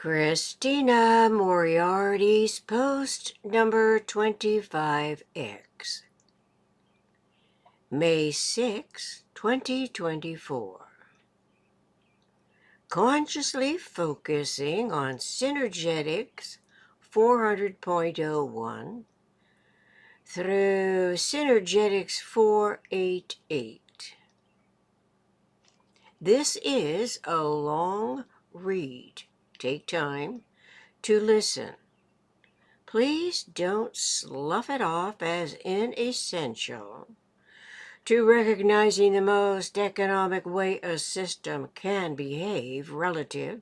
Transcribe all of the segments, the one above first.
Christina Moriarty's post number 25X, May 6, 2024. Consciously focusing on Synergetics 400.01 through Synergetics 488. This is a long read. Take time to listen. Please don't slough it off as inessential to recognizing the most economic way a system can behave relative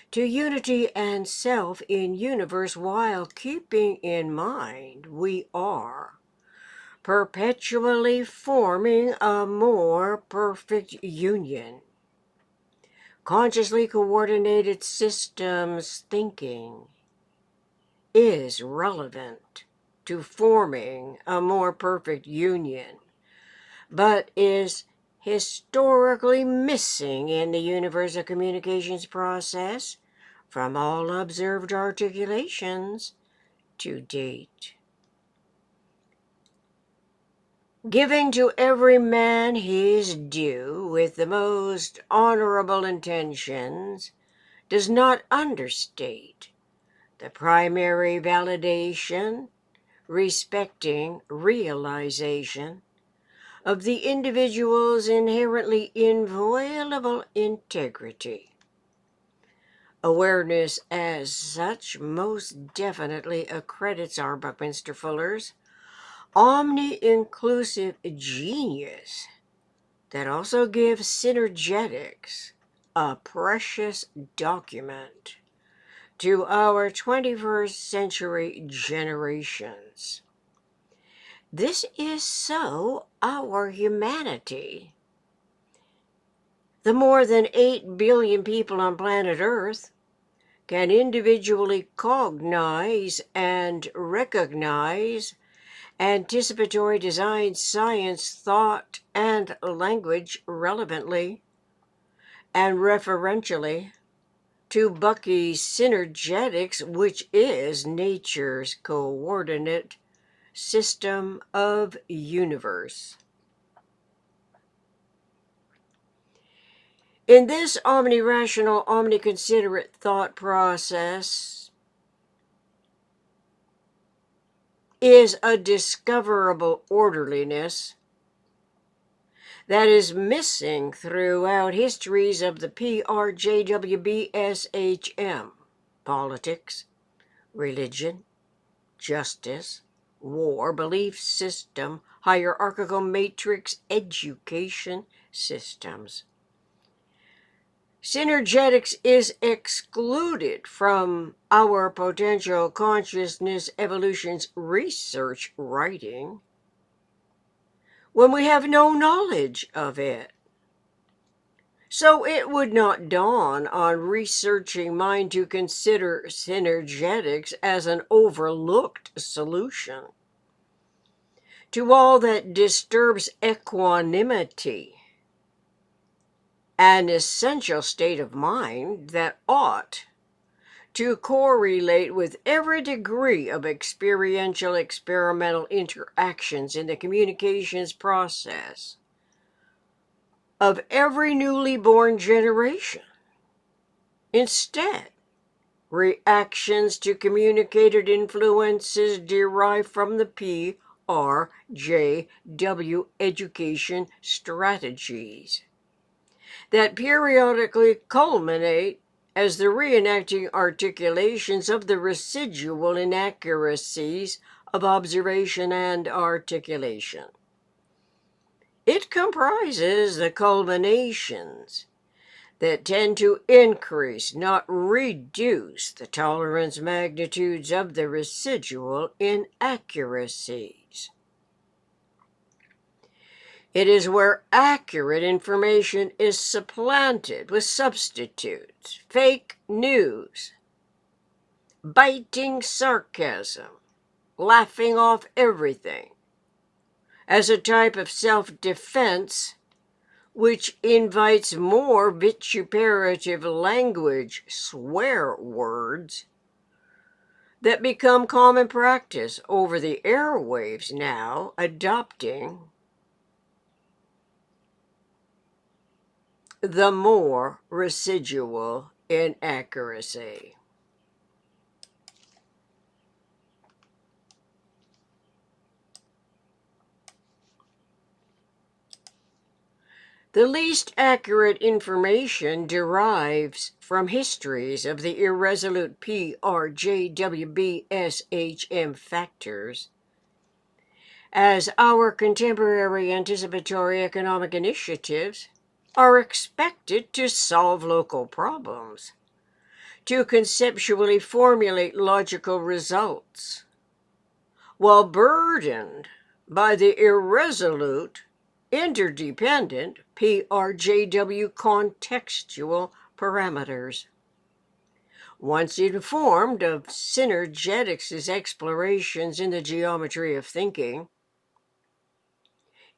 to unity and self in universe, while keeping in mind we are perpetually forming a more perfect union. Consciously coordinated systems thinking is relevant to forming a more perfect union, but is historically missing in the universal communications process from all observed articulations to date. Giving to every man his due with the most honorable intentions does not understate the primary validation respecting realization of the individual's inherently inviolable integrity. Awareness as such most definitely accredits our Buckminster Fuller's omni-inclusive genius that also gives Synergetics a precious document to our 21st century generations. This is so our humanity. The more than 8 billion people on planet Earth can individually cognize and recognize anticipatory design, science, thought, and language relevantly and referentially to Bucky's Synergetics, which is nature's coordinate system of universe. In this omni-rational, omni-considerate thought process is a discoverable orderliness that is missing throughout histories of the PRJWBSHM, politics, religion, justice, war, belief system, hierarchical matrix, education systems. Synergetics is excluded from our potential consciousness evolution's research writing when we have no knowledge of it. So it would not dawn on researching mind to consider Synergetics as an overlooked solution to all that disturbs equanimity, an essential state of mind that ought to correlate with every degree of experiential experimental interactions in the communications process of every newly born generation. Instead, reactions to communicated influences derived from the PRJW education strategies that periodically culminate as the reenacting articulations of the residual inaccuracies of observation and articulation. It comprises the culminations that tend to increase, not reduce, the tolerance magnitudes of the residual inaccuracies. It is where accurate information is supplanted with substitutes, fake news, biting sarcasm, laughing off everything, as a type of self-defense which invites more vituperative language, swear words, that become common practice over the airwaves now, adopting the more residual inaccuracy. The least accurate information derives from histories of the irresolute PRJWBSHM factors, as our contemporary anticipatory economic initiatives are expected to solve local problems, to conceptually formulate logical results, while burdened by the irresolute, interdependent PRJW contextual parameters. Once informed of Synergetics' explorations in the geometry of thinking,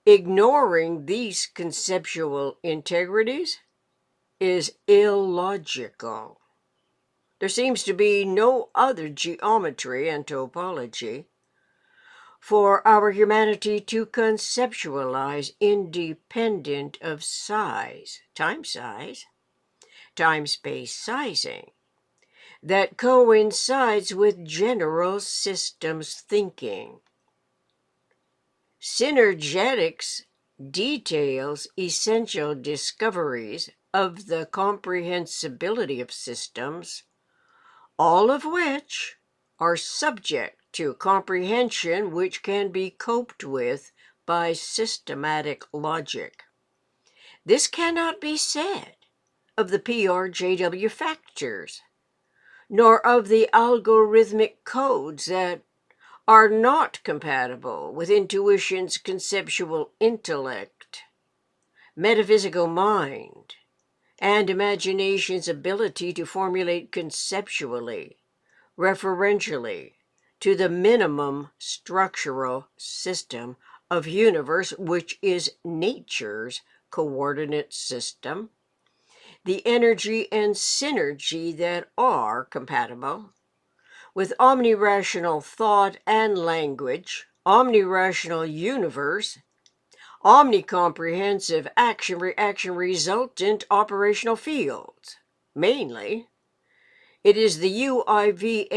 ignoring these conceptual integrities is illogical. There seems to be no other geometry and topology for our humanity to conceptualize independent of size, time-space sizing, that coincides with general systems thinking. Synergetics details essential discoveries of the comprehensibility of systems, all of which are subject to comprehension which can be coped with by systematic logic. This cannot be said of the PRJW factors, nor of the algorithmic codes that are not compatible with intuition's conceptual intellect, metaphysical mind, and imagination's ability to formulate conceptually, referentially, to the minimum structural system of universe, which is nature's coordinate system, the energy and synergy that are compatible with omnirational thought and language, omnirational universe, omnicomprehensive action-reaction resultant operational fields. Mainly, it is the UIVMOFCH,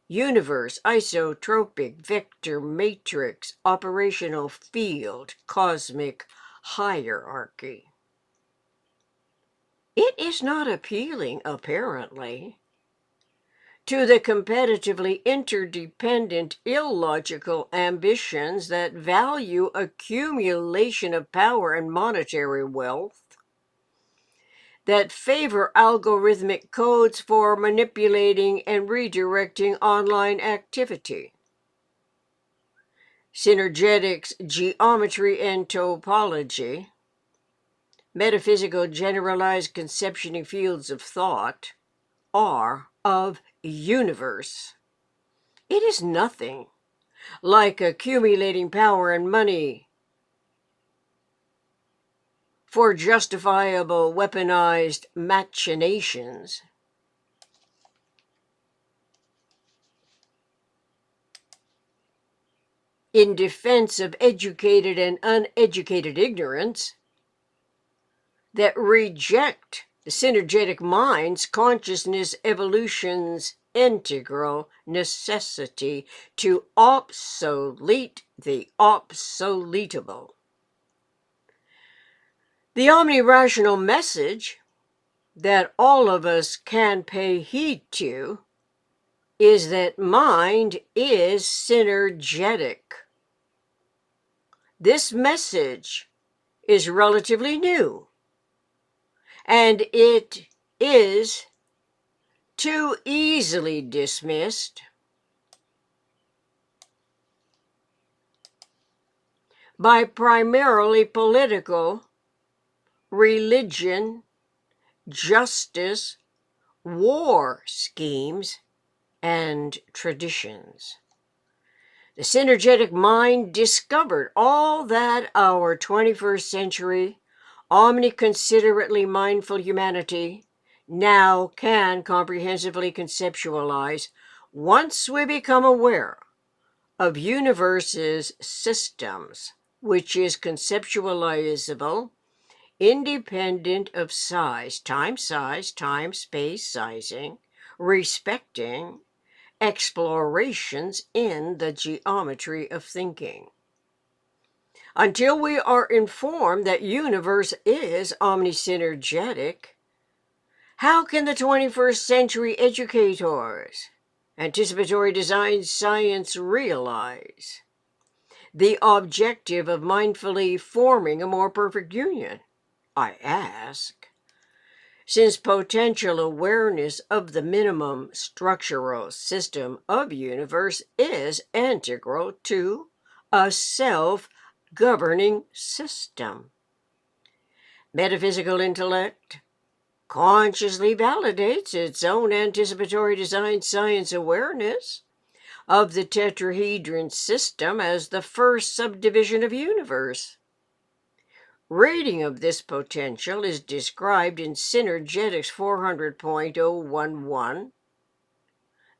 universe isotropic vector matrix operational field cosmic hierarchy. It is not appealing, apparently, to the competitively interdependent illogical ambitions that value accumulation of power and monetary wealth, that favor algorithmic codes for manipulating and redirecting online activity. Synergetics, geometry and topology, metaphysical generalized conceptioning fields of thought, are of universe. It is nothing like accumulating power and money for justifiable weaponized machinations. In defense of educated and uneducated ignorance that reject the synergetic mind's consciousness evolution's integral necessity to obsolete the obsoletable. The omnirational message that all of us can pay heed to is that mind is synergetic. This message is relatively new, and it is too easily dismissed by primarily political, religion, justice, war schemes, and traditions. The synergetic mind discovered all that our 21st century, omniconsiderately mindful humanity now can comprehensively conceptualize once we become aware of universe's systems, which is conceptualizable, independent of size, time, space sizing, respecting explorations in the geometry of thinking. Until we are informed that universe is omnisynergetic, how can the 21st century educators, anticipatory design science realize the objective of mindfully forming a more perfect union? I ask. Since potential awareness of the minimum structural system of universe is integral to a self-governing system. Metaphysical intellect consciously validates its own anticipatory design science awareness of the tetrahedron system as the first subdivision of universe. Rating of this potential is described in Synergetics 400.011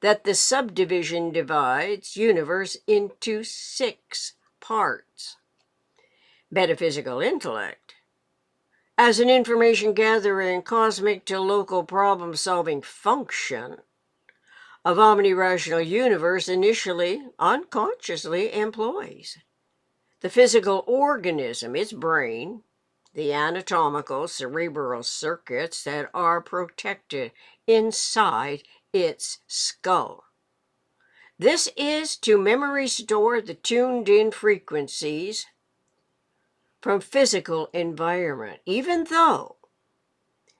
that the subdivision divides universe into 6 parts. Metaphysical intellect, as an information gathering cosmic to local problem solving function of omnirational universe, initially unconsciously employs the physical organism, its brain, the anatomical cerebral circuits that are protected inside its skull. This is to memory store the tuned-in frequencies from physical environment, even though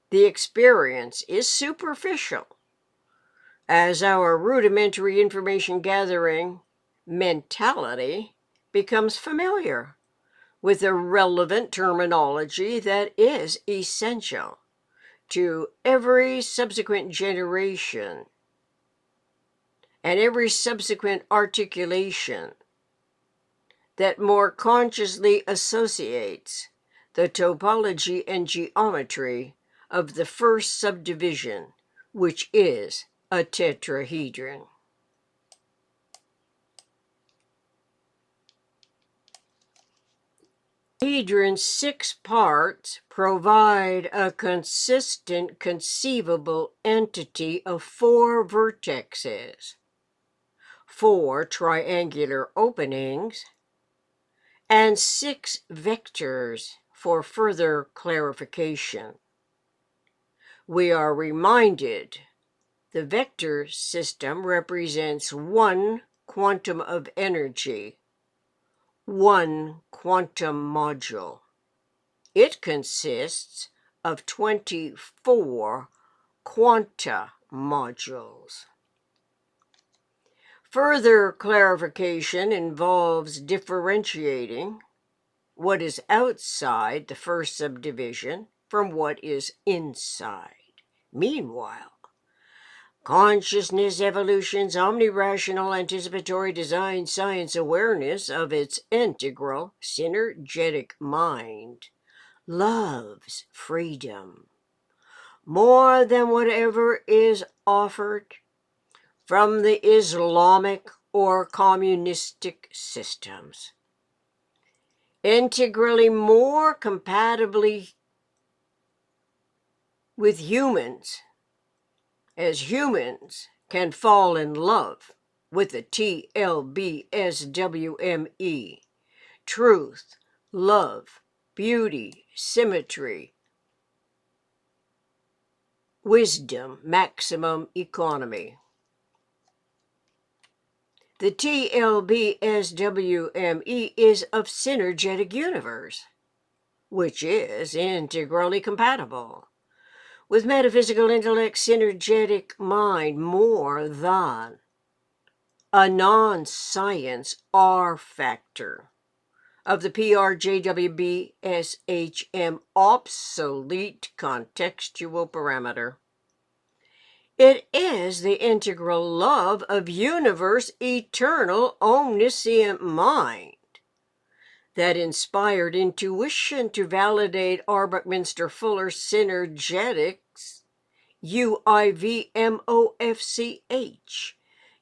the experience is superficial, as our rudimentary information gathering mentality becomes familiar with the relevant terminology that is essential to every subsequent generation and every subsequent articulation that more consciously associates the topology and geometry of the first subdivision, which is a tetrahedron. Tetrahedron's 6 parts provide a consistent, conceivable entity of 4 vertexes, 4 triangular openings, and 6 vectors for further clarification. We are reminded the vector system represents 1 quantum of energy, 1 quantum module. It consists of 24 quanta modules. Further clarification involves differentiating what is outside the first subdivision from what is inside. Meanwhile, consciousness evolution's omnirational anticipatory design science awareness of its integral synergetic mind loves freedom more than whatever is offered from the Islamic or communistic systems. Integrally more compatibly with humans, as humans can fall in love with the TLBSWME, truth, love, beauty, symmetry, wisdom, maximum economy. The TLBSWME is of synergetic universe, which is integrally compatible with metaphysical intellect synergetic mind more than a non-science R factor of the PRJWBSHM obsolete contextual parameter. It is the integral love of universe eternal omniscient mind that inspired intuition to validate R. Buckminster Fuller's Synergetics, UIVMOFCH,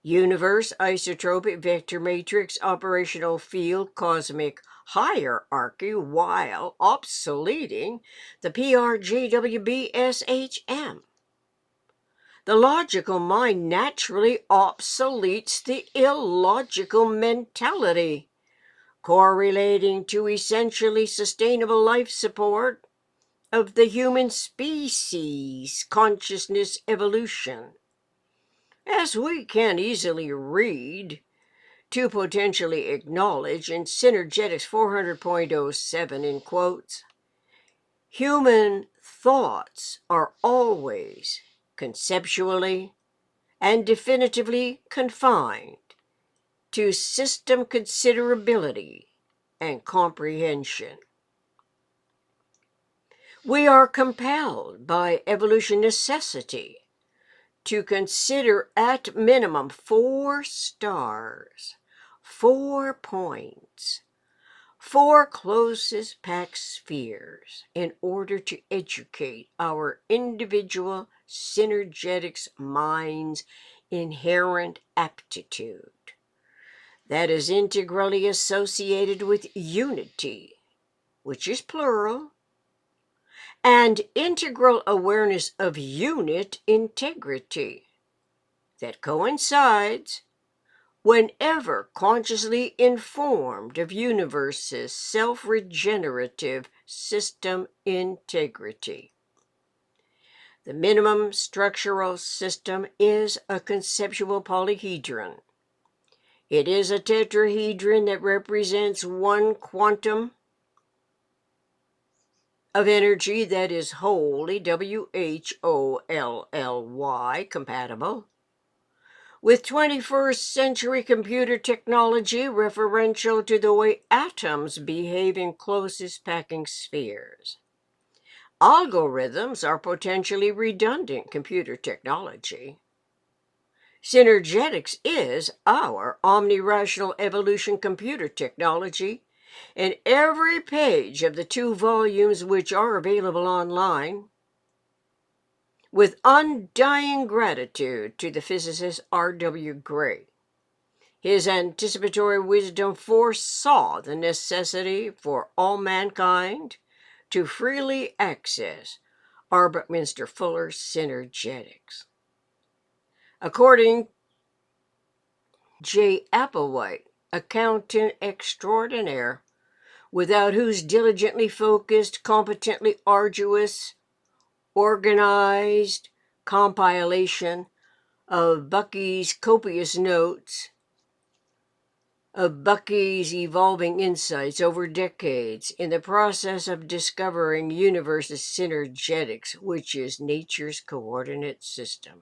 Universe Isotropic Vector Matrix Operational Field Cosmic Hierarchy, while obsoleting the PRJWBSHM. The logical mind naturally obsoletes the illogical mentality, correlating to essentially sustainable life support of the human species consciousness evolution. As we can easily read, to potentially acknowledge in Synergetics 400.07 in quotes, human thoughts are always conceptually and definitively confined to system considerability and comprehension. We are compelled by evolution necessity to consider at minimum 4 stars, 4 points, 4 closest packed spheres in order to educate our individual synergetics mind's inherent aptitude that is integrally associated with unity, which is plural, and integral awareness of unit integrity that coincides whenever consciously informed of universe's self-regenerative system integrity. The minimum structural system is a conceptual polyhedron. It is a tetrahedron that represents one quantum of energy that is wholly, WHOLLY, compatible with 21st century computer technology referential to the way atoms behave in closest packing spheres. Algorithms are potentially redundant computer technology. Synergetics is our omni-rational evolution computer technology, and every page of the 2 volumes which are available online, with undying gratitude to the physicist R.W. Gray. His anticipatory wisdom foresaw the necessity for all mankind to freely access R. Buckminster Fuller's Synergetics. According to J. Applewhite, accountant extraordinaire, without whose diligently focused, competently arduous, organized compilation of Bucky's copious notes, of Bucky's evolving insights over decades in the process of discovering universe's synergetics, which is nature's coordinate system.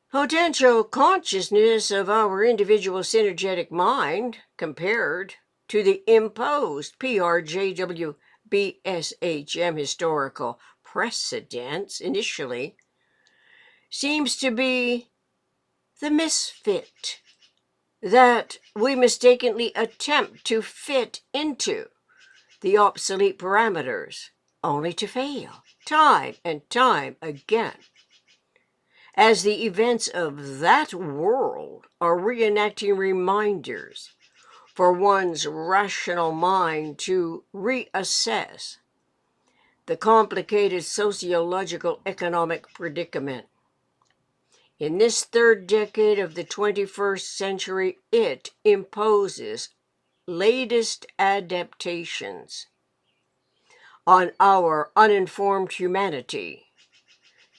Potential consciousness of our individual synergetic mind compared to the imposed PRJWBSHM historical precedents initially seems to be the misfit that we mistakenly attempt to fit into the obsolete parameters, only to fail time and time again, as the events of that world are reenacting reminders for one's rational mind to reassess the complicated sociological economic predicament. In this 3rd decade of the 21st century, it imposes latest adaptations on our uninformed humanity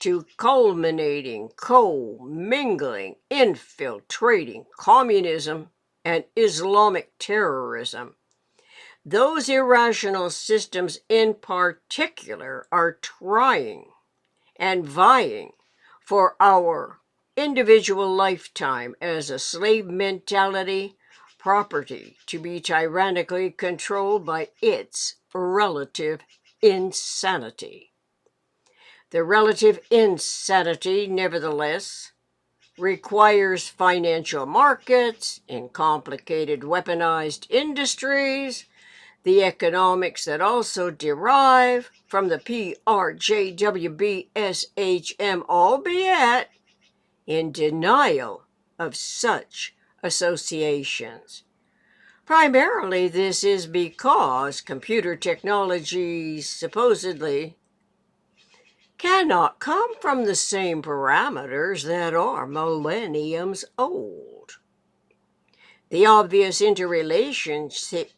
to culminating, co-mingling, infiltrating communism and Islamic terrorism. Those irrational systems in particular are trying and vying for our individual lifetime as a slave mentality property to be tyrannically controlled by its relative insanity. The relative insanity, nevertheless, requires financial markets in complicated weaponized industries, the economics that also derive from the PRJWBSHM, albeit in denial of such associations. Primarily, this is because computer technologies supposedly cannot come from the same parameters that are millenniums old. The obvious interrelationship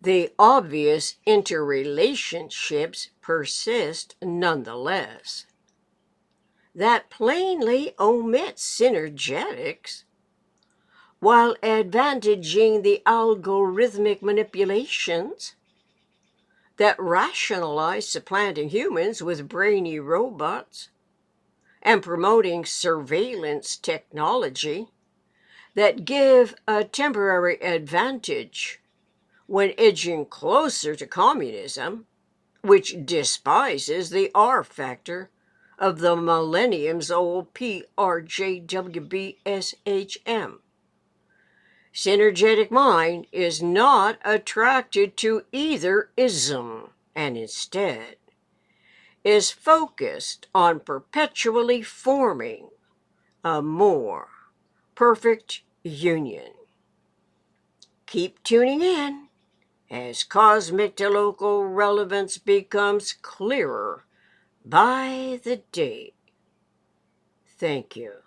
The obvious interrelationships persist nonetheless. That plainly omits synergetics, while advantaging the algorithmic manipulations that rationalize supplanting humans with brainy robots and promoting surveillance technology that give a temporary advantage when edging closer to communism, which despises the R factor of the millennium's old PRJWBSHM. Synergetic mind is not attracted to either ism, and instead is focused on perpetually forming a more perfect union. Keep tuning in as cosmic to local relevance becomes clearer by the day. Thank you.